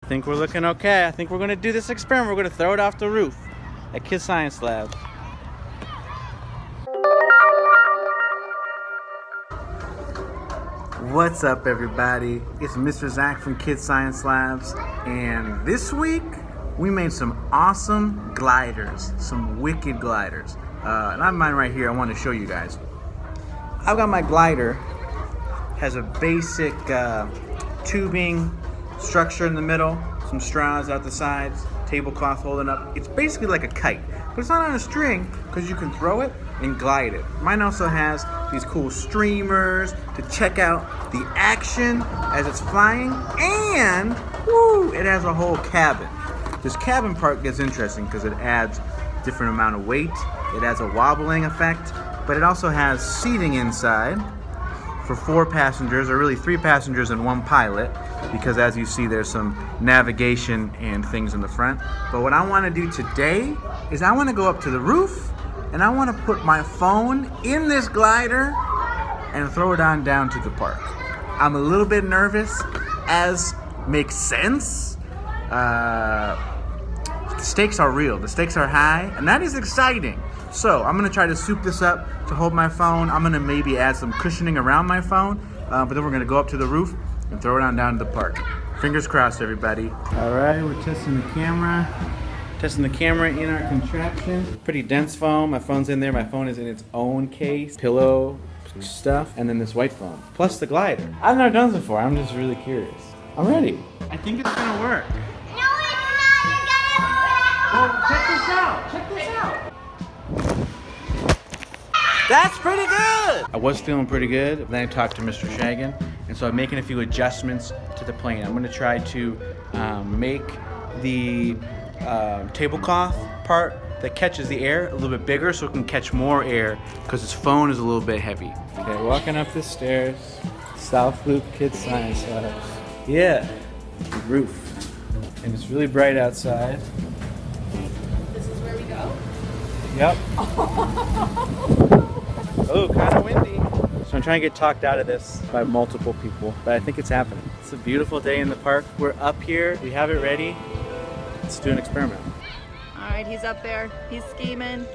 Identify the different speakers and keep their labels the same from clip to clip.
Speaker 1: think we're looking okay. I think we're gonna do this experiment. We're gonna throw it off the roof at Kids Science Lab. What's up, everybody? It's Mr. Zach from Kids Science Labs, and this week we made some awesome gliders, some wicked gliders. And I have mine right here. I want to show you guys. I've got my glider. Has a basic tubing structure in the middle, some straws out the sides, tablecloth holding up. It's basically like a kite, but it's not on a string because you can throw it and glide it. Mine also has these cool streamers to check out the action as it's flying, and woo, it has a whole cabin. This cabin part gets interesting because it adds different amount of weight. It has a wobbling effect, but it also has seating inside for 4 passengers, or really 3 passengers and 1 pilot, because as you see there's some navigation and things in the front. But what I want to do today is I want to go up to the roof and I want to put my phone in this glider and throw it on down to the park. I'm a little bit nervous, as makes sense. The stakes are real, the stakes are high, and that is exciting. So I'm gonna try to soup this up to hold my phone. I'm gonna maybe add some cushioning around my phone, but then we're gonna go up to the roof and throw it on down to the park. Fingers crossed, everybody. All right, we're testing the camera. Testing the camera in our contraption. Pretty dense foam. My phone's in there. My phone is in its own case. Pillow stuff, and then this white foam. Plus the glider. I've never done this before. I'm just really curious. I'm ready. I think it's gonna work.
Speaker 2: No, it's not. You're gonna
Speaker 1: Well, check this out. Check this out. That's pretty good. I was feeling pretty good. Then I talked to Mr. Shagan, and so I'm making a few adjustments to the plane. I'm gonna try to make the tablecloth part that catches the air a little bit bigger so it can catch more air, because this phone is a little bit heavy. Okay, walking up the stairs, South Loop Kids Science Labs. Yeah, the roof. And it's really bright outside.
Speaker 3: This is where we go?
Speaker 1: Yep. Oh, kind of windy. So I'm trying to get talked out of this by multiple people, but I think it's happening. It's a beautiful day in the park. We're up here, we have it ready. Let's do an experiment.
Speaker 3: All right, he's up there. He's scheming.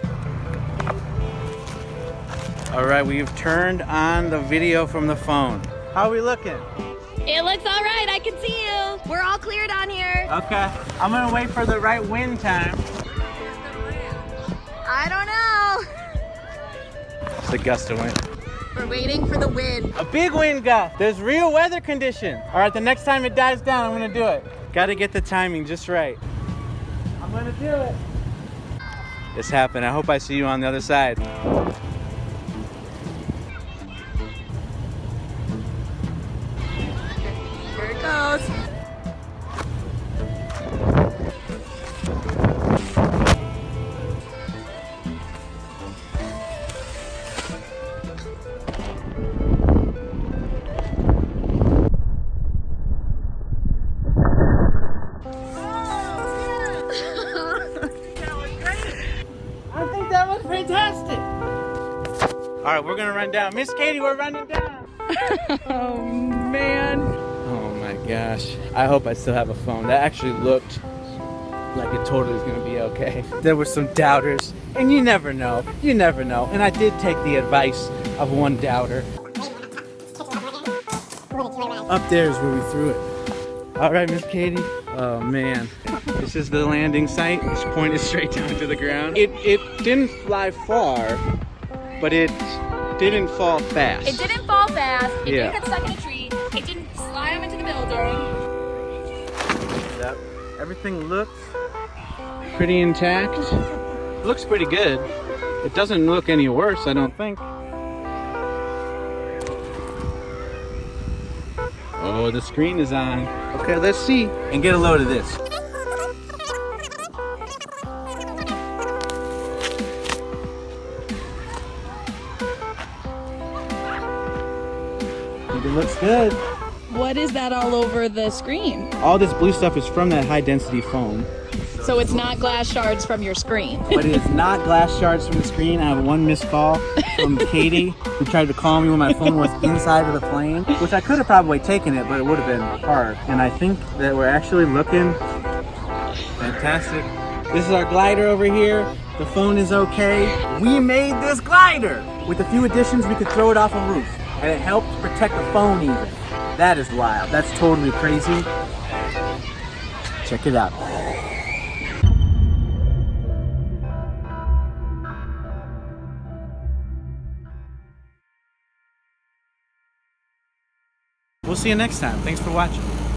Speaker 1: All right, we've turned on the video from the phone. How are we looking?
Speaker 3: It looks all right. I can see you. We're all cleared on here.
Speaker 1: Okay, I'm gonna wait for the right wind time.
Speaker 3: I don't know.
Speaker 1: It's a gust of wind.
Speaker 3: We're waiting for the wind.
Speaker 1: A big wind gust. There's real weather conditions. All right, the next time it dies down, I'm gonna do it. Gotta get the timing just right. I'm gonna do it. This happened. I hope I see you on the other side.
Speaker 3: Here it goes.
Speaker 1: Fantastic. All right, we're gonna run down. Miss Katie, we're running down.
Speaker 3: Oh, man.
Speaker 1: Oh my gosh. I hope I still have a phone. That actually looked like it totally was gonna be okay. There were some doubters, and you never know. You never know. And I did take the advice of one doubter. Up there is where we threw it. All right, Miss Katie. Oh man. This is the landing site. It's pointed straight down to the ground. It didn't fly far, but it didn't fall fast.
Speaker 3: It didn't fall fast. It
Speaker 1: Yeah.
Speaker 3: didn't get stuck in a tree. It didn't slide into the building.
Speaker 1: Yep. Everything looks pretty intact. It looks pretty good. It doesn't look any worse, I don't think. Oh, the screen is on. Okay, let's see. And get a load of this. I think it looks good.
Speaker 3: What is that all over the screen?
Speaker 1: All this blue stuff is from that high density foam. So
Speaker 4: So it's not glass shards from your screen.
Speaker 1: But it is not glass shards from the screen. I have one missed call from Katie, who tried to call me when my phone was inside of the plane, which I could have probably taken it, but it would have been hard. And I think that we're actually looking fantastic. This is our glider over here. The phone is okay. We made this glider! With a few additions, we could throw it off a roof. And it helped protect the phone even. That is wild. That's totally crazy. Check it out. We'll see you next time. Thanks for watching.